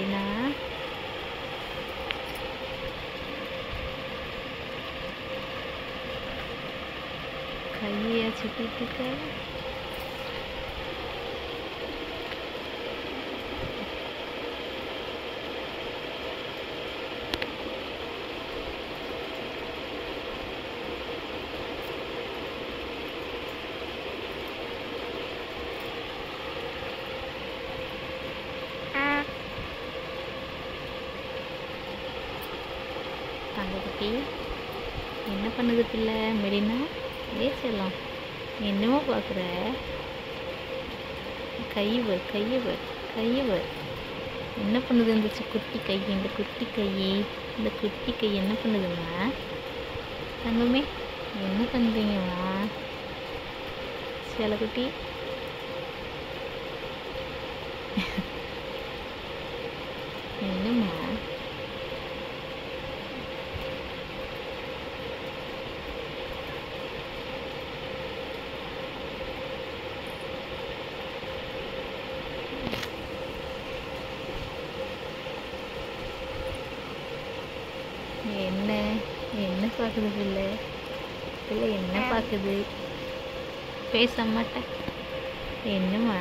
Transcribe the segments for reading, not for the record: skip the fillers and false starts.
மெரினா கையை சுத்திட்டு இருக்க. தங்கக்குட்டி என்ன பண்ணுது பிள்ளை மெரினா? செல்லம் என்னமோ பார்க்குற? கையவர் கையவர் கையவர் என்ன பண்ணுது இந்த குட்டி கை? இந்த குட்டி கை இந்த குட்டி கை என்ன பண்ணுதும்மா? தங்கமே என்ன பண்ணுறீங்கம்மா? செல்லக்குட்டி என்னம்மா? என்ன என்ன பார்க்குது பிள்ளை? பிள்ளை என்ன பார்க்குது? பேச மாட்டேன். என்னம்மா?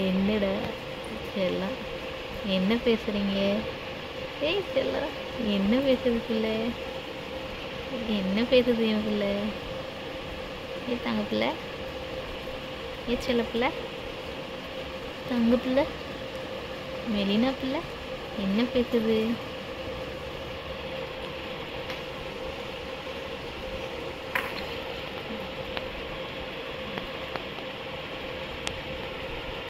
என்னடா செல்லம் என்ன பேசுகிறீங்க? செல்லம் என்ன பேசுது பிள்ளை? என்ன பேசுது என் பிள்ளை? தங்க பிள்ளை செல்ல பிள்ளை தங்க பிள்ளை மெரினா பிள்ளை என்ன பேசுது?